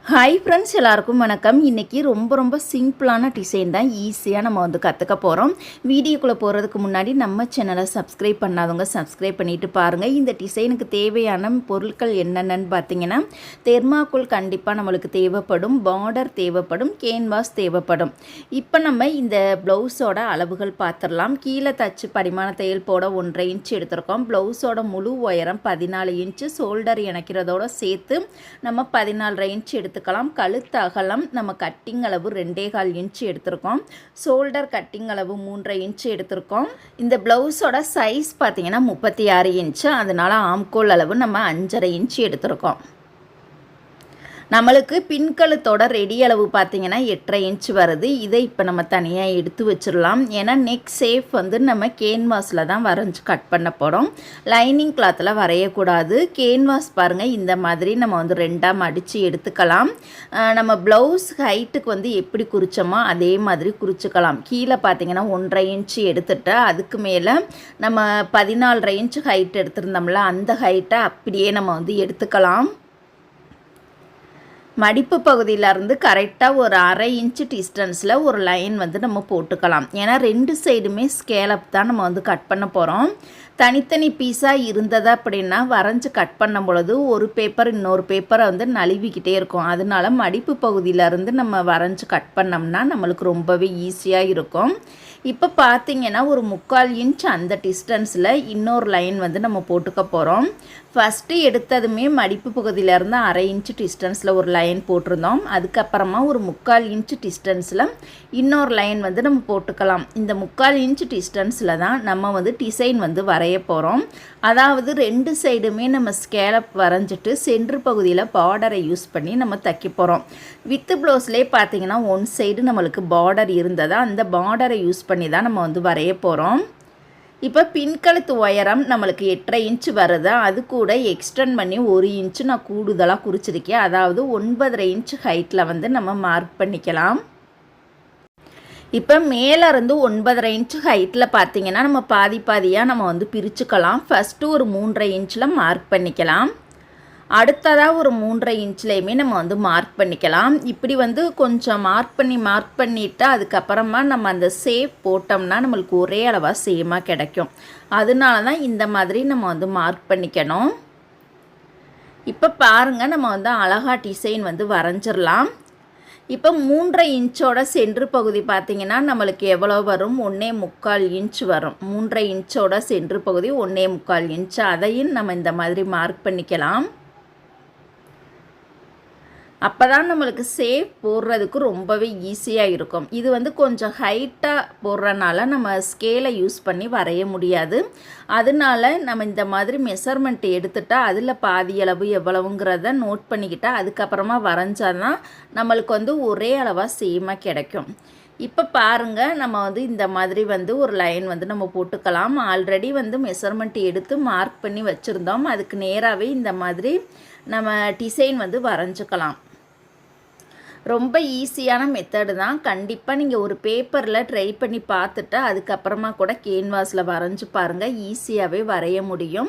Hi friends, எல்லாருக்கும் வணக்கம். இன்றைக்கி ரொம்ப சிம்பிளான டிசைன் தான் ஈஸியாக நம்ம வந்து கற்றுக்க போகிறோம். வீடியோக்குள்ளே போகிறதுக்கு முன்னாடி நம்ம சேனலை சப்ஸ்கிரைப் பண்ணாதவங்க சப்ஸ்கிரைப் பண்ணிவிட்டு பாருங்கள். இந்த டிசைனுக்கு தேவையான பொருட்கள் என்னென்னு பார்த்தீங்கன்னா, தெர்மாக்கோல் கண்டிப்பாக நம்மளுக்கு தேவைப்படும், பார்டர் தேவைப்படும், கேன்வாஸ் தேவைப்படும். இப்போ நம்ம இந்த ப்ளவுஸோட அளவுகள் பார்த்துடலாம். கீழே தச்சு படிமான தையல் போட 1.5 இன்ச் எடுத்திருக்கோம். ப்ளவுஸோட முழு உயரம் 14 இன்ச்சு. ஷோல்டர் இணைக்கிறதோடு சேர்த்து நம்ம 14.5 இன்ச் எடுத்துக்கலாம். கழுத்து அகலம் நம்ம கட்டிங் அளவு 2.25 இன்ச் எடுத்திருக்கோம். ஷோல்டர் கட்டிங் அளவு 3.5 இன்ச் எடுத்திருக்கோம். இந்த ப்ளவுஸோட சைஸ் பார்த்தீங்கன்னா 36 இன்ச்சு. அதனால ஆம்கோல் அளவு நம்ம 5.5 இன்ச் எடுத்திருக்கோம். நம்மளுக்கு பின்கழுத்தோட ரெடி அளவு பார்த்திங்கன்னா 8.5 இன்ச் வருது. இதை இப்போ நம்ம தனியாக எடுத்து வச்சிடலாம். ஏன்னா நெக் ஷேப் வந்து நம்ம கேன்வாஸில் தான் வரைஞ்சி கட் பண்ண போகிறோம். லைனிங் கிளாத்தில் வரையக்கூடாது. கேன்வாஸ் பாருங்கள், இந்த மாதிரி நம்ம வந்து 2ஆக மடித்து எடுத்துக்கலாம். நம்ம ப்ளவுஸ் ஹைட்டுக்கு வந்து எப்படி குறித்தோமோ அதே மாதிரி குறிச்சிக்கலாம். கீழே பார்த்திங்கன்னா 1.5 இன்ச்சு எடுத்துட்டு அதுக்கு மேலே நம்ம 14.5 இன்ச்சு ஹைட் எடுத்திருந்தோம்ல, அந்த ஹைட்டை அப்படியே நம்ம வந்து எடுத்துக்கலாம். மடிப்பு பகுதியிலேருந்து கரெக்டாக ஒரு 1/2 இன்ச்சு டிஸ்டன்ஸில் ஒரு லைன் வந்து நம்ம போட்டுக்கலாம். ஏன்னா 2 சைடுமே ஸ்கேலப் தான் நம்ம வந்து கட் பண்ண போகிறோம். தனித்தனி பீஸாக இருந்தது அப்படின்னா வரைஞ்சி கட் பண்ணும் பொழுது ஒரு பேப்பர் இன்னொரு பேப்பரை வந்து நழுவிக்கிட்டே இருக்கும். அதனால மடிப்பு பகுதியிலேருந்து நம்ம வரைஞ்சி கட் பண்ணோம்னா நம்மளுக்கு ரொம்பவே ஈஸியாக இருக்கும். இப்போ பார்த்திங்கன்னா ஒரு 3/4 இன்ச் அந்த டிஸ்டன்ஸில் இன்னொரு லைன் வந்து நம்ம போட்டுக்க போகிறோம். ஃபஸ்ட்டு எடுத்ததுமே மடிப்பு பகுதியிலேருந்து 1/2 இன்ச்சு டிஸ்டன்ஸில் ஒரு லைன் போட்டிருந்தோம். அதுக்கப்புறமா ஒரு 3/4 இன்ச்சு டிஸ்டன்ஸில் இன்னொரு லைன் வந்து நம்ம போட்டுக்கலாம். இந்த 3/4 இன்ச்சு டிஸ்டன்ஸில் தான் நம்ம வந்து டிசைன் வந்து வரைய போகிறோம். அதாவது 2 சைடுமே நம்ம ஸ்கேலப் வரைஞ்சிட்டு சென்ட்ரு பகுதியில் பார்டரை யூஸ் பண்ணி நம்ம தைக்க போகிறோம். வித்து ப்ளவுஸ்லேயே பார்த்திங்கன்னா 1 சைடு நம்மளுக்கு பார்டர் இருந்ததா, அந்த பார்டரை யூஸ் பண்ணி தான் நம்ம வந்து வரைய போகிறோம். இப்போ பின்கழுத்து உயரம் நம்மளுக்கு 8.5 இன்ச்சு வருது. அது கூட எக்ஸ்டெண்ட் பண்ணி 1 இன்ச்சு நான் கூடுதலாக குறிச்சிருக்கேன். அதாவது 9.5 இன்ச்சு ஹைட்டில் வந்து நம்ம மார்க் பண்ணிக்கலாம். இப்போ மேலே இருந்து 9.5 இன்ச்சு ஹைட்டில் பார்த்திங்கன்னா நம்ம பாதியாக நம்ம வந்து பிரிச்சுக்கலாம். ஃபஸ்ட்டு ஒரு 3.5 இன்ச்சில் மார்க் பண்ணிக்கலாம். அடுத்ததாக ஒரு 3.5 இன்ச்லேயுமே நம்ம வந்து மார்க் பண்ணிக்கலாம். இப்படி வந்து கொஞ்சம் மார்க் பண்ணிவிட்டு அதுக்கப்புறமா நம்ம அந்த ஷேப் போட்டோம்னா நம்மளுக்கு ஒரே அளவாக சேமாக கிடைக்கும். அதனால தான் இந்த மாதிரி நம்ம வந்து மார்க் பண்ணிக்கணும். இப்போ பாருங்கள், நம்ம வந்து அழகாக டிசைன் வந்து வரைஞ்சிடலாம். இப்போ 3.5 இன்ச்சோட சென்ட்ரு பகுதி பார்த்திங்கன்னா நம்மளுக்கு எவ்வளோ வரும்? 1.25 இன்ச் வரும். 3.5 இன்ச்சோட சென்ட்ரு பகுதி 1.25 இன்ச். அதையும் நம்ம இந்த மாதிரி மார்க் பண்ணிக்கலாம். அப்போ தான் நம்மளுக்கு ஷேப் போடுறதுக்கு ரொம்பவே ஈஸியாக இருக்கும். இது வந்து கொஞ்சம் ஹைட்டாக போடுறனால நம்ம ஸ்கேலை யூஸ் பண்ணி வரைய முடியாது. அதனால நம்ம இந்த மாதிரி மெஷர்மெண்ட் எடுத்துட்டால் அதில் பாதி அளவு எவ்வளவுங்கிறத நோட் பண்ணிக்கிட்டால் அதுக்கப்புறமா வரைஞ்சாதான் நம்மளுக்கு வந்து ஒரே அளவாக சேமாக கிடைக்கும். இப்போ பாருங்கள், நம்ம வந்து இந்த மாதிரி வந்து ஒரு லைன் வந்து நம்ம போட்டுக்கலாம். ஆல்ரெடி வந்து மெஷர்மெண்ட் எடுத்து மார்க் பண்ணி வச்சுருந்தோம். அதுக்கு நேராகவே இந்த மாதிரி நம்ம டிசைன் வந்து வரைஞ்சிக்கலாம். ரொம்ப ஈஸியான மெத்தடு தான். கண்டிப்பாக நீங்கள் ஒரு பேப்பரில் ட்ரை பண்ணி பார்த்துட்டு அதுக்கப்புறமா கூட கேன்வாஸில் வரைஞ்சி பாருங்கள். ஈஸியாகவே வரைய முடியும்.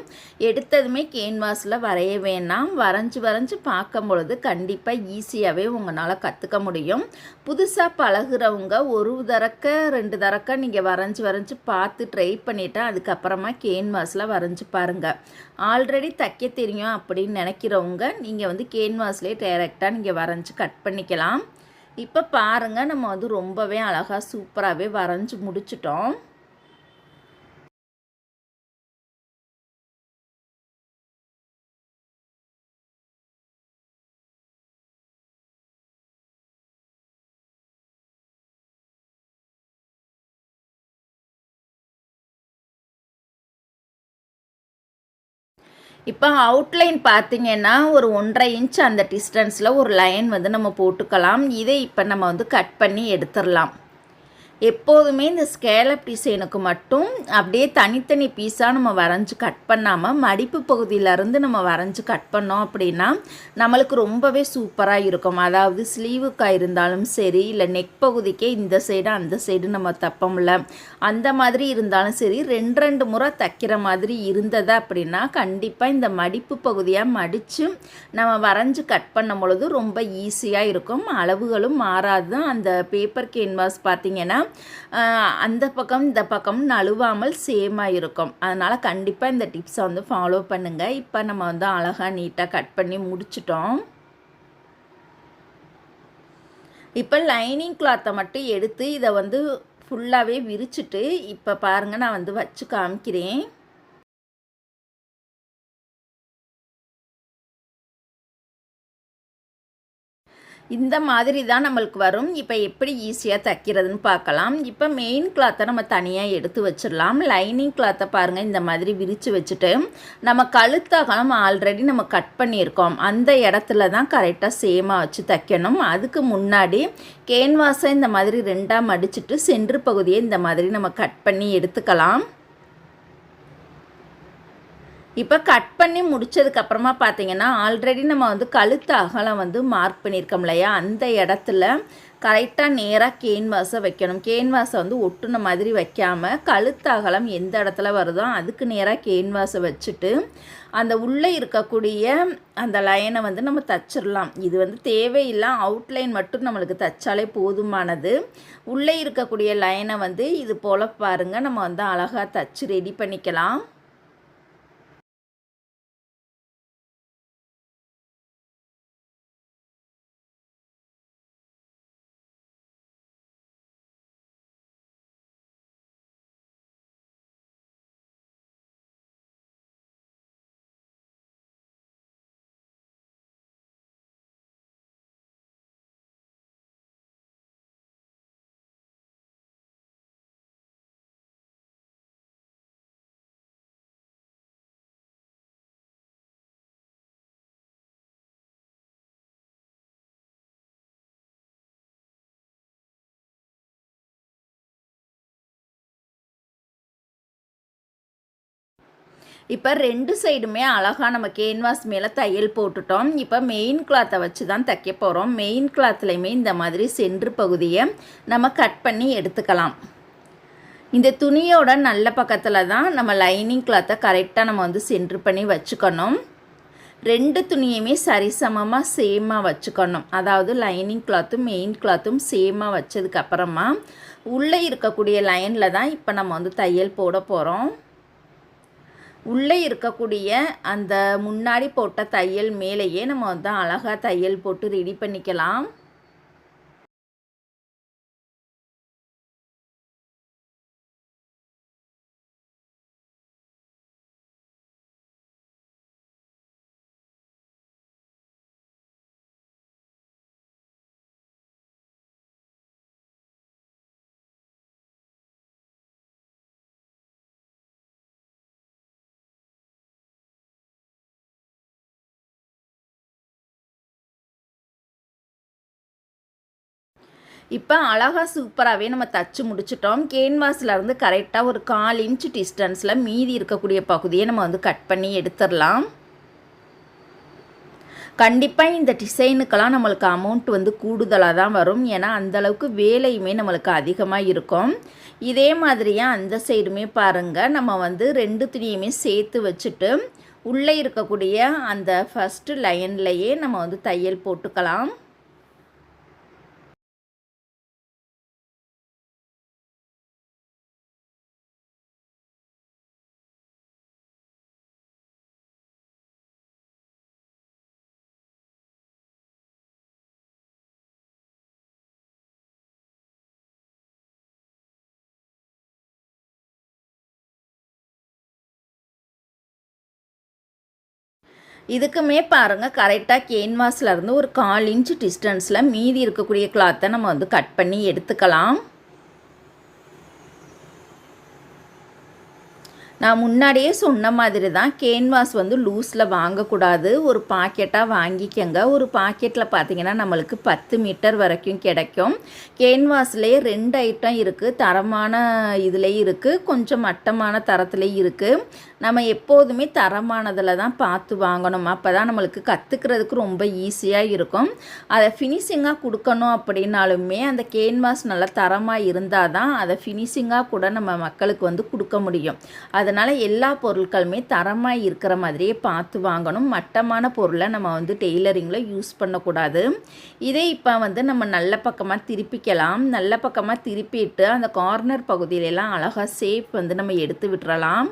எடுத்ததுமே கேன்வாஸில் வரைய வேணாம். வரைஞ்சி பார்க்கும் பொழுது கண்டிப்பாக ஈஸியாகவே உங்களால் கற்றுக்க முடியும். புதுசாக பழகுறவங்க 1 தடக்க 2 தடக்க நீங்கள் வரைஞ்சி பார்த்து ட்ரை பண்ணிவிட்டு அதுக்கப்புறமா கேன்வாஸில் வரைஞ்சி பாருங்கள். ஆல்ரெடி தைக்க தெரியும் அப்படின்னு நினைக்கிறவங்க நீங்கள் வந்து கேன்வாஸ்லேயே டைரெக்டாக நீங்கள் வரைஞ்சி கட் பண்ணிக்கலாம். இப்போ பாருங்கள், நம்ம வந்து ரொம்பவே அழகாக சூப்பராகவே வரைஞ்சி முடிச்சிட்டோம். இப்போ அவுட்லைன் பார்த்திங்கன்னா ஒரு 1.5 இன்ச் அந்த டிஸ்டன்ஸில் ஒரு லைன் வந்து நம்ம போட்டுக்கலாம். இதை இப்போ நம்ம வந்து கட் பண்ணி எடுத்துடலாம். எப்போதுமே இந்த ஸ்கேலப் டிசைனுக்கு மட்டும் அப்படியே தனித்தனி பீஸாக நம்ம வரைஞ்சி கட் பண்ணாமல் மடிப்பு பகுதியிலேருந்து நம்ம வரைஞ்சி கட் பண்ணோம் அப்படின்னா நம்மளுக்கு ரொம்பவே சூப்பராக இருக்கும். அதாவது ஸ்லீவுக்காக இருந்தாலும் சரி, இல்லை நெக் பகுதிக்கே இந்த சைடு அந்த சைடு நம்ம தப்போம்ல, அந்த மாதிரி இருந்தாலும் சரி, 2 முறை தைக்கிற மாதிரி இருந்தது அப்படின்னா கண்டிப்பாக இந்த மடிப்பு பகுதியாக மடித்து நம்ம வரைஞ்சி கட் பண்ணும் பொழுது ரொம்ப ஈஸியாக இருக்கும். அளவுகளும் மாறாது. அந்த பேப்பர் கேன்வாஸ் பார்த்திங்கன்னா அந்த பக்கம் இந்த பக்கம் நழுவாமல் சேமாக இருக்கும். அதனால் கண்டிப்பாக இந்த டிப்ஸை வந்து ஃபாலோ பண்ணுங்கள். இப்போ நம்ம வந்து அழகாக நீட்டாக கட் பண்ணி முடிச்சிட்டோம். இப்போ லைனிங் கிளாத்தை மட்டும் எடுத்து இதை வந்து ஃபுல்லாகவே விரிச்சிட்டு இப்போ பாருங்கள் நான் வந்து வச்சு காமிக்கிறேன். இந்த மாதிரி தான் நம்மளுக்கு வரும். இப்போ எப்படி ஈஸியாக தைக்கிறதுன்னு பார்க்கலாம். இப்போ மெயின் கிளாத்தை நம்ம தனியாக எடுத்து வச்சிடலாம். லைனிங் கிளாத்தை பாருங்கள் இந்த மாதிரி விரித்து வச்சுட்டு நம்ம கழுத்தகலம் ஆல்ரெடி நம்ம கட் பண்ணியிருக்கோம். அந்த இடத்துல தான் கரெக்டாக சேமாக வச்சு தைக்கணும். அதுக்கு முன்னாடி கேன்வாஸை இந்த மாதிரி 2ஆக மடிச்சுட்டு சென்ட்ரு பகுதியை இந்த மாதிரி நம்ம கட் பண்ணி எடுத்துக்கலாம். இப்போ கட் பண்ணி முடித்ததுக்கப்புறமா பார்த்தீங்கன்னா ஆல்ரெடி நம்ம வந்து கழுத்து அகலம் வந்து மார்க் பண்ணியிருக்கோம் இல்லையா, அந்த இடத்துல கரெக்டாக நேராக கேன்வாஸை வைக்கணும். கேன்வாஸை வந்து ஒட்டுன மாதிரி வைக்காமல் கழுத்து அகலம் எந்த இடத்துல வருதோ அதுக்கு நேராக கேன்வாஸை வச்சுட்டு அந்த உள்ளே இருக்கக்கூடிய அந்த லைனை வந்து நம்ம தச்சிடலாம். இது வந்து தேவையில்லை, அவுட்லைன் மட்டும் நம்மளுக்கு தைச்சாலே போதுமானது. உள்ளே இருக்கக்கூடிய லைனை வந்து இது போல் பாருங்கள் நம்ம வந்து அழகாக தச்சு ரெடி பண்ணிக்கலாம். இப்போ 2 சைடுமே அழகாக நம்ம கேன்வாஸ் மேலே தையல் போட்டுட்டோம். இப்போ மெயின் கிளாத்தை வச்சு தான் தைக்க போகிறோம். மெயின் கிளாத்லையுமே இந்த மாதிரி சென்ட்ரு பகுதியை நம்ம கட் பண்ணி எடுத்துக்கலாம். இந்த துணியோட நல்ல பக்கத்தில் தான் நம்ம லைனிங் கிளாத்தை கரெக்டாக நம்ம வந்து சென்ட்ரு பண்ணி வச்சுக்கணும். 2 துணியுமே சரிசமமாக சேமாக வச்சுக்கணும். அதாவது லைனிங் கிளாத்தும் மெயின் கிளாத்தும் சேமாக வச்சதுக்கப்புறமா உள்ளே இருக்கக்கூடிய லைனில் தான் இப்போ நம்ம வந்து தையல் போட போகிறோம். உள்ளே இருக்கக்கூடிய அந்த முன்னாடி போட்ட தையல் மேலேயே நம்ம வந்து அழகாக தையல் போட்டு ரெடி பண்ணிக்கலாம். இப்போ அழகாக சூப்பராகவே நம்ம தச்சு முடிச்சிட்டோம். கேன்வாஸ்லேருந்து கரெக்டாக ஒரு 1/4 இன்ச் டிஸ்டன்ஸில் மீதி இருக்கக்கூடிய பகுதியை நம்ம வந்து கட் பண்ணி எடுத்துடலாம். கண்டிப்பாக இந்த டிசைனுக்கெல்லாம் நம்மளுக்கு அமௌண்ட் வந்து கூடுதலாக தான் வரும். ஏன்னா அந்தளவுக்கு வேலையுமே நம்மளுக்கு அதிகமாக இருக்கும். இதே மாதிரியே அந்த சைடுமே பாருங்கள், நம்ம வந்து 2 துணியுமே சேர்த்து வச்சுட்டு உள்ளே இருக்கக்கூடிய அந்த ஃபஸ்ட்டு லைன்லையே நம்ம வந்து தையல் போட்டுக்கலாம். இதுக்குமே பாருங்கள் கரெக்டாக கேன்வாஸ்லேருந்து ஒரு 1/4 இன்ச் டிஸ்டன்ஸில் மீதி இருக்கக்கூடிய கிளாத்தை நம்ம வந்து கட் பண்ணி எடுத்துக்கலாம். நான் முன்னாடியே சொன்ன மாதிரி தான் கேன்வாஸ் வந்து லூஸில் வாங்கக்கூடாது. ஒரு பாக்கெட்டாக வாங்கிக்கங்க. ஒரு பாக்கெட்டில் பார்த்தீங்கன்னா நம்மளுக்கு 10 மீட்டர் வரைக்கும் கிடைக்கும். கேன்வாஸ்லேயே 2 ஐட்டம் இருக்குது. தரமான இதுலேயும் இருக்குது, கொஞ்சம் மட்டமான தரத்துலேயும் இருக்குது. நம்ம எப்போதுமே தரமானதில் தான் பார்த்து வாங்கணும். அப்போ தான் நம்மளுக்கு கற்றுக்கிறதுக்கு ரொம்ப ஈஸியாக இருக்கும். அதை ஃபினிஷிங்காக கொடுக்கணும் அப்படின்னாலுமே அந்த கேன்வாஸ் நல்லா தரமாக இருந்தால் தான் அதை ஃபினிஷிங்காக கூட நம்ம மக்களுக்கு வந்து கொடுக்க முடியும். அதனால் எல்லா பொருட்களுமே தரமாக இருக்கிற மாதிரியே பார்த்து வாங்கணும். மட்டமான பொருளை நம்ம வந்து டெய்லரிங்கில் யூஸ் பண்ணக்கூடாது. இதே இப்போ வந்து நம்ம நல்ல பக்கமாக திருப்பிக்கலாம். நல்ல பக்கமாக திருப்பிட்டு அந்த கார்னர் பகுதியிலெல்லாம் அழகாக ஷேப் வந்து நம்ம எடுத்து விட்டுறலாம்.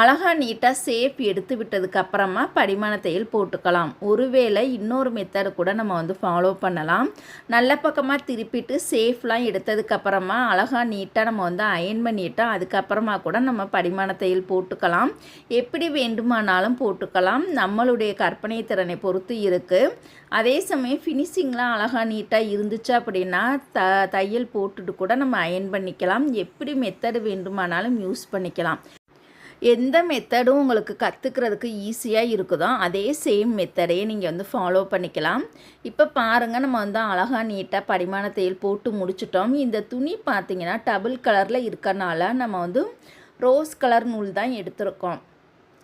அழகாக நீட்டாக ஷேப் எடுத்து விட்டதுக்கப்புறமா படிமான தையல் போட்டுக்கலாம். ஒருவேளை இன்னொரு மெத்தடு கூட நம்ம வந்து ஃபாலோ பண்ணலாம். நல்ல பக்கமாக திருப்பிட்டு ஷேப்லாம் எடுத்ததுக்கப்புறமா அழகாக நீட்டாக நம்ம வந்து அயன் பண்ணிவிட்டு அதுக்கப்புறமா கூட நம்ம படிமான தையல் போட்டுக்கலாம். எப்படி வேண்டுமானாலும் போட்டுக்கலாம். நம்மளுடைய கற்பனை திறனை பொறுத்து இருக்குது. அதே சமயம் ஃபினிஷிங்லாம் அழகாக நீட்டாக இருந்துச்சு அப்படின்னா தையல் போட்டுட்டு கூட நம்ம அயன் பண்ணிக்கலாம். எப்படி மெத்தடு வேண்டுமானாலும் யூஸ் பண்ணிக்கலாம். எந்த மெத்தடும் உங்களுக்கு கற்றுக்கிறதுக்கு ஈஸியாக இருக்குதோ அதே சேம் மெத்தடையே நீங்கள் வந்து ஃபாலோ பண்ணிக்கலாம். இப்போ பாருங்கள், நம்ம வந்து அழகாக நீட்டாக படிமான தையல் போட்டு முடிச்சிட்டோம். இந்த துணி பார்த்திங்கன்னா டபுள் கலரில் இருக்கனால நம்ம வந்து ரோஸ் கலர் நூல் தான் எடுத்திருக்கோம்.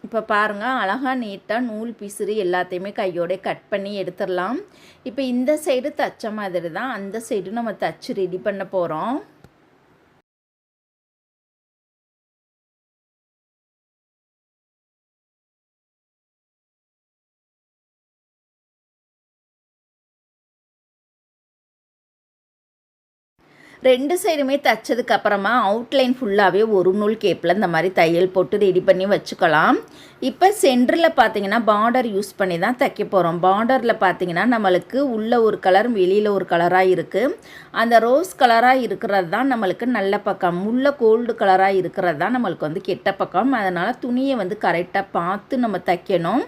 இப்போ பாருங்கள், அழகாக நீட்டாக நூல் பிசுறு எல்லாத்தையுமே கையோட கட் பண்ணி எடுத்துடலாம். இப்போ இந்த சைடு தைச்ச மாதிரி தான் அந்த சைடு நம்ம தைச்சி ரெடி பண்ண போகிறோம். ரெண்டு சைடுமே தைச்சதுக்கப்புறமா அவுட்லைன் ஃபுல்லாகவே ஒரு நூல் கேப்பில் இந்த மாதிரி தையல் போட்டு ரெடி பண்ணி வச்சுக்கலாம். இப்போ சென்டரில் பார்த்தீங்கன்னா பார்டர் யூஸ் பண்ணி தான் தைக்க போகிறோம். பார்டரில் பார்த்தீங்கன்னா நம்மளுக்கு உள்ள ஒரு கலர் வெளியில் ஒரு கலராக இருக்குது. அந்த ரோஸ் கலராக இருக்கிறது தான் நம்மளுக்கு நல்ல பக்கம், உள்ள கோல்டு கலராக இருக்கிறது தான் நம்மளுக்கு வந்து கெட்ட பக்கம். அதனால் துணியை வந்து கரெக்டாக பார்த்து நம்ம தைக்கணும்.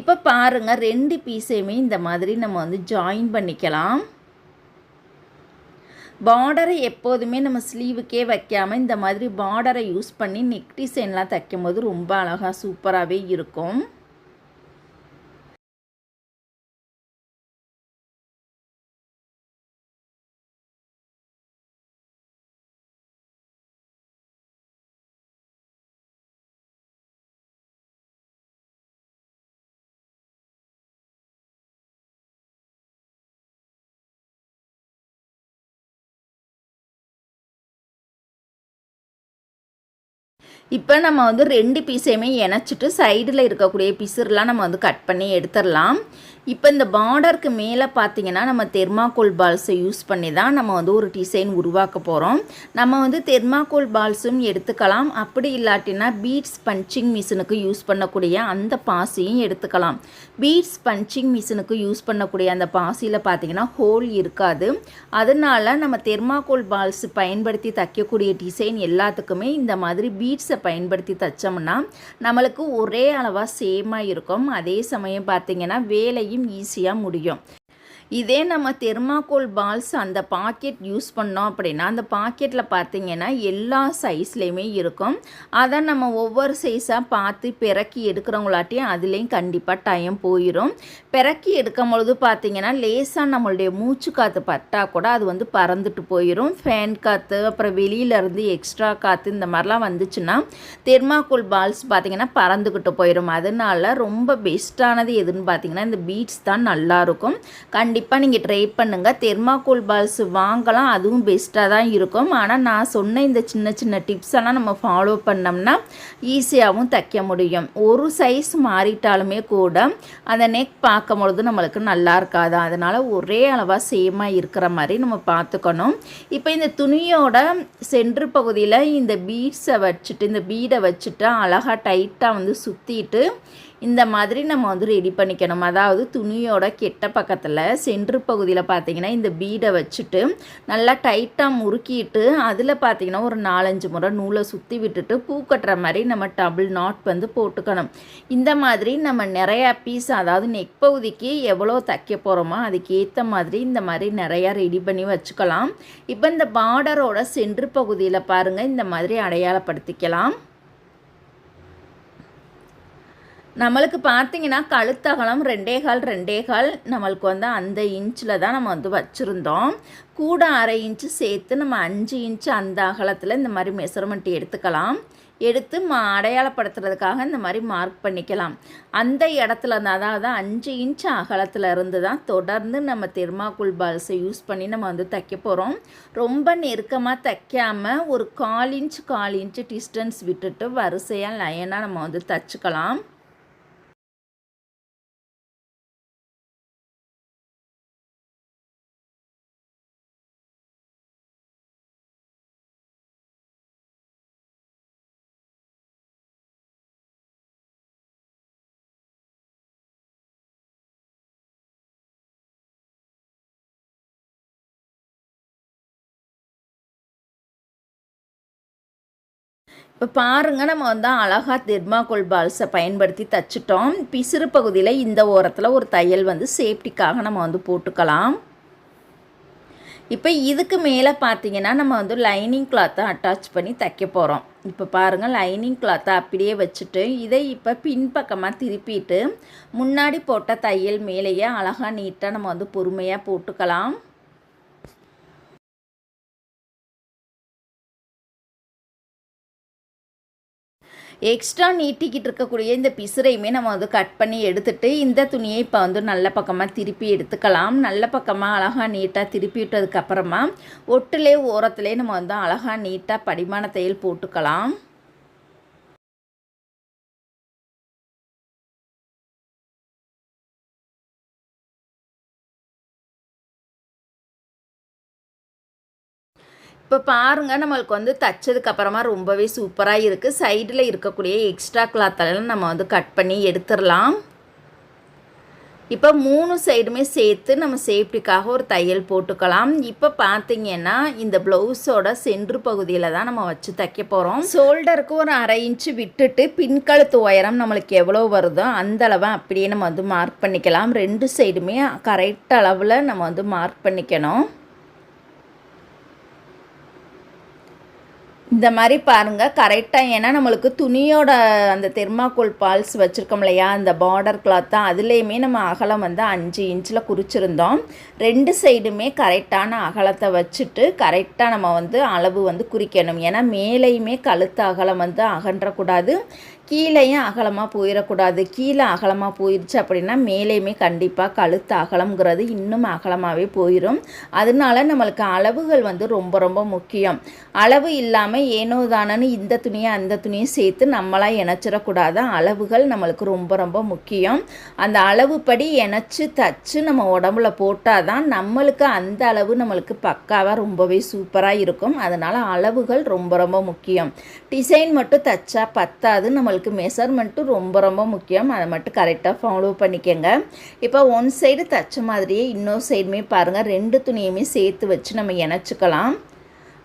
இப்போ பாருங்கள், 2 பீஸையுமே இந்த மாதிரி நம்ம வந்து ஜாயின் பண்ணிக்கலாம். பார்டரை எப்போதுமே நம்ம ஸ்லீவுக்கே வைக்காமல் இந்த மாதிரி பார்டரை யூஸ் பண்ணி நெக் டிசைன்லாம் தைக்கும் போது ரொம்ப அழகாக சூப்பராகவே இருக்கும். இப்போ நம்ம வந்து 2 பீஸையுமே இணைச்சிட்டு சைடில் இருக்கக்கூடிய பிசுறுலாம் நம்ம வந்து கட் பண்ணி எடுத்துடலாம். இப்போ இந்த பார்டருக்கு மேலே பார்த்தீங்கன்னா நம்ம தெர்மாக்கோல் பால்ஸை யூஸ் பண்ணி தான் நம்ம வந்து ஒரு டிசைன் உருவாக்க போகிறோம். நம்ம வந்து தெர்மாக்கோல் பால்ஸும் எடுத்துக்கலாம். அப்படி இல்லாட்டினா பீட்ஸ் பஞ்சிங் மிஷினுக்கு யூஸ் பண்ணக்கூடிய அந்த பாசியும் எடுத்துக்கலாம். பீட்ஸ் பஞ்சிங் மிஷினுக்கு யூஸ் பண்ணக்கூடிய அந்த பாசியில் பார்த்தீங்கன்னா ஹோல் இருக்காது. அதனால நம்ம தெர்மாக்கோல் பால்ஸ் பயன்படுத்தி தைக்கக்கூடிய டிசைன் எல்லாத்துக்குமே இந்த மாதிரி பீட்ஸை பயன்படுத்தி தைச்சோம்னா நம்மளுக்கு ஒரே அளவாக சேமாக இருக்கும். அதே சமயம் பார்த்தீங்கன்னா வேலையும் ஈஸியாக முடியும். இதே நம்ம தெர்மாக்கோல் பால்ஸ் அந்த பாக்கெட் யூஸ் பண்ணோம் அப்படின்னா அந்த பாக்கெட்டில் பார்த்தீங்கன்னா எல்லா சைஸ்லேயுமே இருக்கும். அதை நம்ம ஒவ்வொரு சைஸாக பார்த்து பிறக்கி எடுக்கிறவங்களாட்டியும் அதுலேயும் கண்டிப்பாக டைம் போயிடும். பிறக்கி எடுக்கும் பொழுது பார்த்தீங்கன்னா லேசாக நம்மளுடைய மூச்சு காற்று பட்டால் கூட அது வந்து பறந்துட்டு போயிடும். ஃபேன் காற்று, அப்புறம் வெளியிலேருந்து எக்ஸ்ட்ரா காற்று இந்த மாதிரிலாம் வந்துச்சுன்னா தெர்மாக்கோல் பால்ஸ் பார்த்திங்கன்னா பறந்துக்கிட்டு போயிடும். அதனால ரொம்ப பெஸ்ட்டானது எதுன்னு பார்த்தீங்கன்னா இந்த பீட்ஸ் தான் நல்லாயிருக்கும். கண்டிப்பாக நீங்கள் ட்ரை பண்ணுங்கள். தெர்மாக்கோல் பால்ஸ் வாங்கலாம், அதுவும் பெஸ்ட்டாக தான் இருக்கும். ஆனால் நான் சொன்ன இந்த சின்ன சின்ன டிப்ஸ் எல்லாம் நம்ம ஃபாலோ பண்ணோம்னா ஈஸியாகவும் தைக்க முடியும். ஒரு சைஸ் மாறிட்டாலுமே கூட அந்த நெக் பார்க்கும் பொழுது நம்மளுக்கு நல்லா இருக்காது. அதனால் ஒரே அளவாக சேமாக இருக்கிற மாதிரி நம்ம பார்த்துக்கணும். இப்போ இந்த துணியோட சென்ட்ரு பகுதியில் இந்த பீட்ஸை வச்சுட்டு இந்த பீடை வச்சுட்டு அழகாக டைட்டாக வந்து சுற்றிட்டு இந்த மாதிரி நம்ம வந்து ரெடி பண்ணிக்கணும். அதாவது துணியோட கெட்ட பக்கத்தில் சென்ட்ரு பகுதியில் பார்த்திங்கன்னா இந்த பீடை வச்சுட்டு நல்லா டைட்டாக முறுக்கிட்டு அதில் பார்த்திங்கன்னா ஒரு 4-5 முறை நூலை சுற்றி விட்டுட்டு பூ கட்டுற மாதிரி நம்ம டபுள் நாட் வந்து போட்டுக்கணும். இந்த மாதிரி நம்ம நிறையா பீஸ், அதாவது நெக் பகுதிக்கு எவ்வளோ தைக்க போகிறோமோ அதுக்கேற்ற மாதிரி இந்த மாதிரி நிறையா ரெடி பண்ணி வச்சுக்கலாம். இப்போ இந்த பார்டரோட சென்ட்ரு பகுதியில் பாருங்கள் இந்த மாதிரி அடையாளப்படுத்திக்கலாம். நம்மளுக்கு பார்த்தீங்கன்னா கழுத்தகலம் 2.25 நம்மளுக்கு வந்து அந்த இன்ச்சில் தான் நம்ம வந்து வச்சுருந்தோம். கூட அரை இன்ச்சு சேர்த்து நம்ம 5 இன்ச்சு அந்த அகலத்தில் இந்த மாதிரி மெஷர்மெண்ட் எடுத்துக்கலாம். எடுத்து அடையாளப்படுத்துறதுக்காக இந்த மாதிரி மார்க் பண்ணிக்கலாம். அந்த இடத்துல இருந்து, அதாவது 5 இன்ச் அகலத்தில் இருந்து தான் தொடர்ந்து நம்ம தெர்மாக்கோல் பால்ஸை யூஸ் பண்ணி நம்ம வந்து தைக்க போகிறோம். ரொம்ப நெருக்கமாக தைக்காமல் ஒரு 1/4 இன்ச்சு டிஸ்டன்ஸ் விட்டுட்டு வரிசையாக லைனாக நம்ம வந்து தைச்சிக்கலாம். இப்போ பாருங்கள், நம்ம வந்து அழகாக தெர்மாக்கோல் பால்ஸை பயன்படுத்தி தைச்சிட்டோம். பிசுறு பகுதியில் இந்த ஓரத்தில் ஒரு தையல் வந்து சேஃப்டிக்காக நம்ம வந்து போட்டுக்கலாம். இப்போ இதுக்கு மேலே பார்த்தீங்கன்னா நம்ம வந்து லைனிங் கிளாத்தை அட்டாச் பண்ணி தைக்க போகிறோம். இப்போ பாருங்கள், லைனிங் கிளாத்தை அப்படியே வச்சுட்டு இதை இப்போ பின்பக்கமாக திருப்பிட்டு முன்னாடி போட்ட தையல் மேலேயே அழகாக நீட்டாக நம்ம வந்து பொறுமையாக போட்டுக்கலாம். எக்ஸ்ட்ரா நீட்டிக்கிட்டு இருக்கக்கூடிய இந்த பிசுரையுமே நம்ம வந்து கட் பண்ணி எடுத்துகிட்டு இந்த துணியை இப்போ வந்து நல்ல பக்கமாக திருப்பி எடுத்துக்கலாம். நல்ல பக்கமாக அழகாக நீட்டாக திருப்பி விட்டதுக்கப்புறமா ஒட்டுலே ஓரத்துலேயே நம்ம வந்து அழகாக நீட்டாக படிமான தையல் போட்டுக்கலாம். இப்போ பாருங்கள், நம்மளுக்கு வந்து தைச்சதுக்கப்புறமா ரொம்பவே சூப்பராக இருக்குது. சைடில் இருக்கக்கூடிய எக்ஸ்ட்ரா கிளாத்தெல்லாம் நம்ம வந்து கட் பண்ணி எடுத்துடலாம். இப்போ 3 சைடுமே சேர்த்து நம்ம சேஃப்டிக்காக ஒரு தையல் போட்டுக்கலாம். இப்போ பார்த்தீங்கன்னா இந்த ப்ளவுஸோட சென்ட்ரு பகுதியில் தான் நம்ம வச்சு தைக்க போகிறோம். ஷோல்டருக்கு ஒரு அரை இன்ச்சு விட்டுட்டு பின்கழுத்து உயரம் நம்மளுக்கு எவ்வளோ வருதோ அந்த அளவை அப்படியே நம்ம வந்து மார்க் பண்ணிக்கலாம். 2 சைடுமே கரெக்ட் அளவில் நம்ம வந்து மார்க் பண்ணிக்கணும். இந்த மாதிரி பாருங்கள் கரெக்டாக, ஏன்னா நம்மளுக்கு துணியோட அந்த தெர்மாக்கோல் பால்ஸ் வச்சுருக்கோம் இல்லையா, அந்த பார்டர் கிளாத் தான், அதுலேயுமே நம்ம அகலம் வந்து 5 இன்ச்சில் குறிச்சிருந்தோம். 2 சைடுமே கரெக்டான அகலத்தை வச்சுட்டு கரெக்டாக நம்ம வந்து அளவு வந்து குறிக்கணும். ஏன்னா மேலேயுமே கழுத்து அகலம் வந்து அகன்றக்கூடாது, கீழேயும் அகலமாக போயிடக்கூடாது. கீழே அகலமாக போயிடுச்சு அப்படின்னா மேலேயுமே கண்டிப்பாக கழுத்து அகலம்ங்கிறது இன்னும் அகலமாகவே போயிடும். அதனால நம்மளுக்கு அளவுகள் வந்து ரொம்ப ரொம்ப முக்கியம். அளவு இல்லாமல் ஏனோ தானன்னு இந்த துணியை அந்த துணியை சேர்த்து நம்மளாம் இணைச்சிடக்கூடாது. அளவுகள் நம்மளுக்கு ரொம்ப ரொம்ப முக்கியம். அந்த அளவுப்படி இணைச்சி தச்சு நம்ம உடம்புல போட்டால் தான் நம்மளுக்கு அந்த அளவு நம்மளுக்கு பக்காவாக ரொம்பவே சூப்பராக இருக்கும். அதனால் அளவுகள் ரொம்ப ரொம்ப முக்கியம். டிசைன் மட்டும் தைச்சா பத்தாது, நம்மளுக்கு மெஷர்மெண்ட்டும் ரொம்ப ரொம்ப முக்கியம். அதை மட்டும் கரெக்டாக ஃபாலோ பண்ணிக்கங்க. இப்போ ஒன் சைடு தைச்ச மாதிரியே இன்னொரு சைடுமே பாருங்கள், 2 துணியுமே சேர்த்து வச்சு நம்ம இணைச்சிக்கலாம்.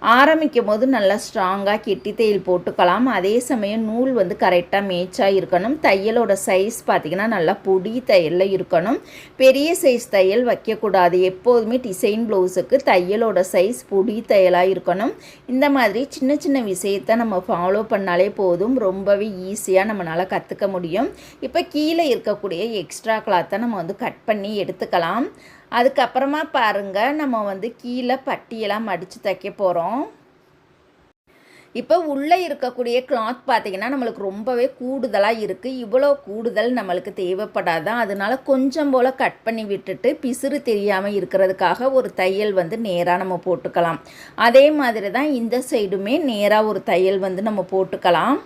ஆரம்பிக்கும் போது நல்லா ஸ்ட்ராங்காக கெட்டி தையல் போட்டுக்கலாம். அதே சமயம் நூல் வந்து கரெக்டாக மேட்சாக இருக்கணும். தையலோட சைஸ் பார்த்திங்கன்னா நல்லா பொடி தையலில் இருக்கணும். பெரிய சைஸ் தையல் வைக்கக்கூடாது. எப்போதுமே டிசைன் ப்ளவுஸுக்கு தையலோட சைஸ் பொடி தையலாக இருக்கணும். இந்த மாதிரி சின்ன சின்ன விஷயத்தை நம்ம ஃபாலோ பண்ணாலே போதும், ரொம்பவே ஈஸியாக நம்மளால் கற்றுக்க முடியும். இப்போ கீழே இருக்கக்கூடிய எக்ஸ்ட்ரா கிளாத்தை நம்ம வந்து கட் பண்ணி எடுத்துக்கலாம். அதுக்கப்புறமா பாருங்கள், நம்ம வந்து கீழே பட்டியெல்லாம் மடித்து தைக்க போகிறோம். இப்போ உள்ளே இருக்கக்கூடிய கிளாத் பார்த்திங்கன்னா நம்மளுக்கு ரொம்பவே கூடுதலாக இருக்குது. இவ்வளோ கூடுதல் நம்மளுக்கு தேவைப்படாதான், அதனால கொஞ்சம் போல் கட் பண்ணி விட்டுட்டு பிசுறு தெரியாமல் இருக்கிறதுக்காக ஒரு தையல் வந்து நேராக நம்ம போட்டுக்கலாம். அதே மாதிரி தான் இந்த சைடுமே நேராக ஒரு தையல் வந்து நம்ம போட்டுக்கலாம்.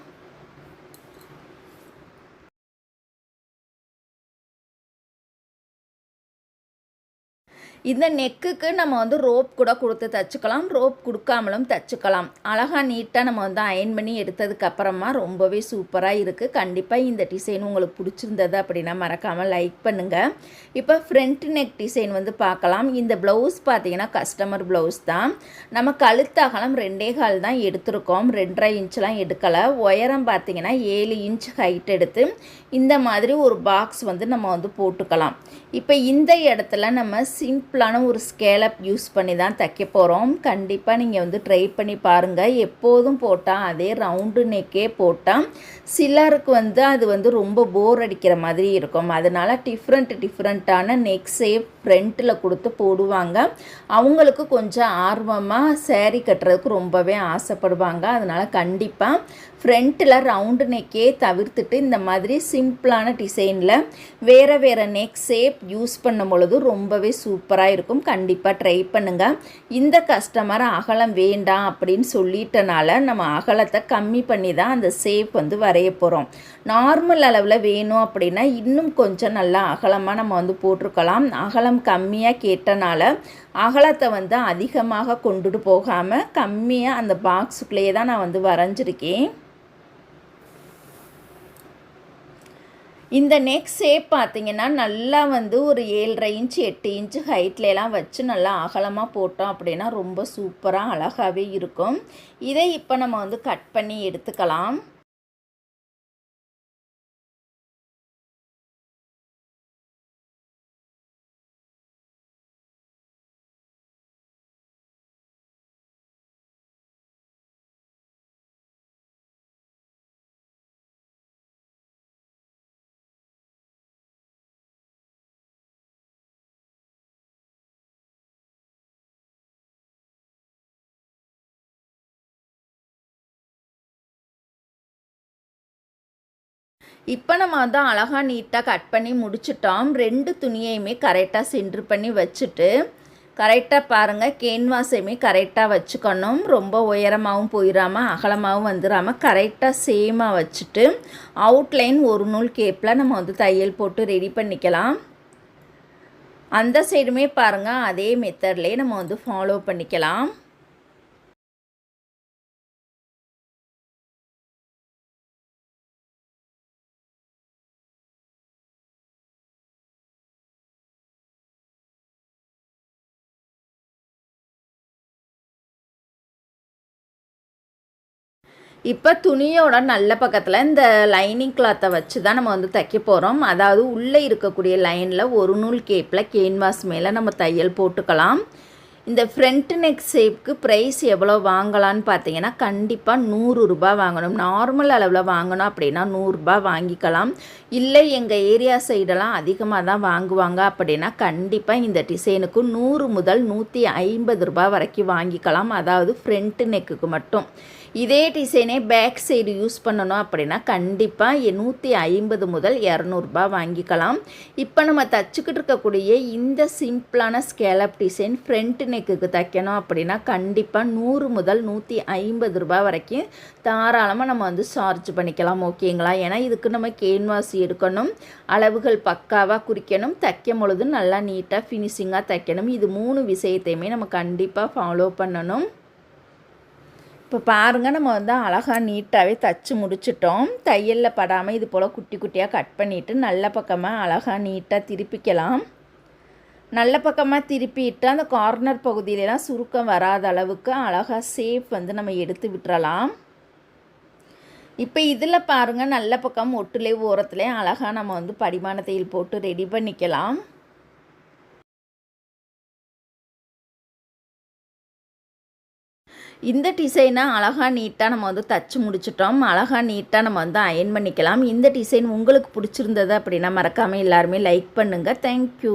இந்த நெக்குக்கு நம்ம வந்து ரோப் கூட கொடுத்து தைச்சிக்கலாம், ரோப் கொடுக்காமலும் தைச்சிக்கலாம். அழகாக நீட்டாக நம்ம வந்து அயன் பண்ணி எடுத்ததுக்கப்புறமா ரொம்பவே சூப்பராக இருக்குது. கண்டிப்பாக இந்த டிசைன் உங்களுக்கு பிடிச்சிருந்தது அப்படின்னா மறக்காமல் லைக் பண்ணுங்கள். இப்போ ஃப்ரண்ட் நெக் டிசைன் வந்து பார்க்கலாம். இந்த ப்ளவுஸ் பார்த்திங்கன்னா கஸ்டமர் ப்ளவுஸ் தான். நம்ம கழுத்து அகலம் 2.25 தான் எடுத்திருக்கோம், 2.5 இன்ச்லாம் எடுக்கலை. உயரம் பார்த்திங்கன்னா 7 இன்ச் ஹைட் எடுத்து இந்த மாதிரி ஒரு பாக்ஸ் வந்து நம்ம வந்து போட்டுக்கலாம். இப்போ இந்த இடத்துல நம்ம சின் சிம்பிளான ஒரு ஸ்கேலப் யூஸ் பண்ணி தான் தைக்க போகிறோம். கண்டிப்பாக நீங்கள் வந்து ட்ரை பண்ணி பாருங்கள். எப்போதும் போட்டால் அதே ரவுண்டு நெக்கே போட்டால் சிலருக்கு வந்து அது வந்து ரொம்ப போர் அடிக்கிற மாதிரி இருக்கும். அதனால் டிஃப்ரெண்ட்டான நெக் ஷேப் ஃப்ரண்ட்டில் கொடுத்து போடுவாங்க. அவங்களுக்கு கொஞ்சம் ஆர்வமாக சேரீ கட்டுறதுக்கு ரொம்பவே ஆசைப்படுவாங்க. அதனால் கண்டிப்பாக ஃப்ரண்ட்டில் ரவுண்டு நெக்கே தவிர்த்துட்டு இந்த மாதிரி சிம்பிளான டிசைனில் வேறு நெக் ஷேப் யூஸ் பண்ணும் பொழுது ரொம்பவே சூப்பராக இருக்கும். கண்டிப்பாக ட்ரை பண்ணுங்கள். இந்த கஸ்டமர் அகலம் வேண்டாம் அப்படின்னு சொல்லிட்டனால நம்ம அகலத்தை கம்மி பண்ணி தான் அந்த ஷேப் வந்து வரைய போகிறோம். நார்மல் அளவில் வேணும் அப்படின்னா இன்னும் கொஞ்சம் நல்லா அகலமாக நம்ம வந்து போட்டிருக்கலாம். அகலம் கம்மியாக கேட்டனால அகலத்தை வந்து அதிகமாக கொண்டுட்டு போகாமல் கம்மியாக அந்த பாக்ஸுக்குள்ளேயே தான் நான் வந்து வரைஞ்சிருக்கேன். இந்த நெக் ஷேப் பார்த்திங்கன்னா நல்லா வந்து ஒரு 7.5 இன்ச்சு 8 இன்ச்சு ஹைட்லலாம் வச்சு நல்லா அகலமாக போட்டோம் அப்படின்னா ரொம்ப சூப்பராக அழகாகவே இருக்கும். இதை இப்போ நம்ம வந்து கட் பண்ணி எடுத்துக்கலாம். இப்போ நம்ம வந்து அழகாக நீட்டாக கட் பண்ணி முடிச்சிட்டோம். 2 துணியையுமே கரெக்டாக சென்ட்ரு பண்ணி வச்சுட்டு கரெக்டாக பாருங்கள், கேன்வாஸையுமே கரெக்டாக வச்சுக்கணும். ரொம்ப உயரமாகவும் போயிடாமல் அகலமாகவும் வந்துடாமல் கரெக்டாக சேமாக வச்சுட்டு அவுட்லைன் ஒரு நூல் கேப்பில் நம்ம வந்து தையல் போட்டு ரெடி பண்ணிக்கலாம். அந்த சைடுமே பாருங்கள், அதே மெத்தட்லேயே நம்ம வந்து ஃபாலோ பண்ணிக்கலாம். இப்போ துணியோட நல்ல பக்கத்தில் இந்த லைனிங் கிளாத்தை வச்சு தான் நம்ம வந்து தைக்க போகிறோம். அதாவது உள்ளே இருக்கக்கூடிய லைனில் ஒரு நூல் கேப்பில் கேன்வாஸ் மேலே நம்ம தையல் போட்டுக்கலாம். இந்த ஃப்ரண்ட் நெக் ஷேப்புக்கு ப்ரைஸ் எவ்வளோ வாங்கலான்னு பார்த்தீங்கன்னா கண்டிப்பாக 100 ரூபாய் வாங்கணும். நார்மல் அளவில் வாங்கணும் அப்படின்னா 100 ரூபாய் வாங்கிக்கலாம். இல்லை எங்கள் ஏரியா சைடெல்லாம் அதிகமாக தான் வாங்குவாங்க அப்படின்னா கண்டிப்பாக இந்த டிசைனுக்கு 100 முதல் 150 ரூபாய் வரைக்கும் வாங்கிக்கலாம். அதாவது ஃப்ரண்ட் நெக்குக்கு மட்டும். இதே டிசைனே பேக் சைடு யூஸ் பண்ணணும் அப்படின்னா கண்டிப்பாக 150 முதல் 200 ரூபாய் வாங்கிக்கலாம். இப்போ நம்ம தச்சுக்கிட்டு இருக்கக்கூடிய இந்த சிம்பிளான ஸ்கேலப் டிசைன் ஃப்ரண்ட் நெக்குக்கு தைக்கணும் அப்படின்னா கண்டிப்பாக 100 முதல் 150 ரூபாய் வரைக்கும் தாராளமாக நம்ம வந்து சார்ஜ் பண்ணிக்கலாம். ஓகேங்களா? ஏன்னா இதுக்கு நம்ம கேன்வாஸ் எடுக்கணும், அளவுகள் பக்காவாக குறிக்கணும், தைக்கும் பொழுது நல்லா நீட்டாக ஃபினிஷிங்காக தைக்கணும். இது 3 விஷயத்தையுமே நம்ம கண்டிப்பாக ஃபாலோ பண்ணணும். இப்போ பாருங்கள், நம்ம வந்து அழகாக நீட்டாகவே தச்சு முடிச்சிட்டோம். தையலில் படாமல் இது போல் குட்டி குட்டியாக கட் பண்ணிவிட்டு நல்ல பக்கமாக அழகாக நீட்டாக திருப்பிக்கலாம். நல்ல பக்கமாக திருப்பிட்டு அந்த கார்னர் பகுதியிலலாம் சுருக்கம் வராத அளவுக்கு அழகாக ஷேப் வந்து நம்ம எடுத்து விட்டுறலாம். இப்போ இதில் பாருங்கள், நல்ல பக்கம் ஒட்டுலே ஓரத்துலேயே அழகாக நம்ம வந்து படிமான தையல் போட்டு ரெடி பண்ணிக்கலாம். இந்த டிசைனை அழகாக நீட்டாக நம்ம வந்து தச்சு முடிச்சிட்டோம். அழகாக நீட்டாக நம்ம வந்து அயர்ன் பண்ணிக்கலாம். இந்த டிசைன் உங்களுக்கு பிடிச்சிருந்தது அப்படின்னா மறக்காமல் எல்லாருமே லைக் பண்ணுங்கள். தேங்க்யூ.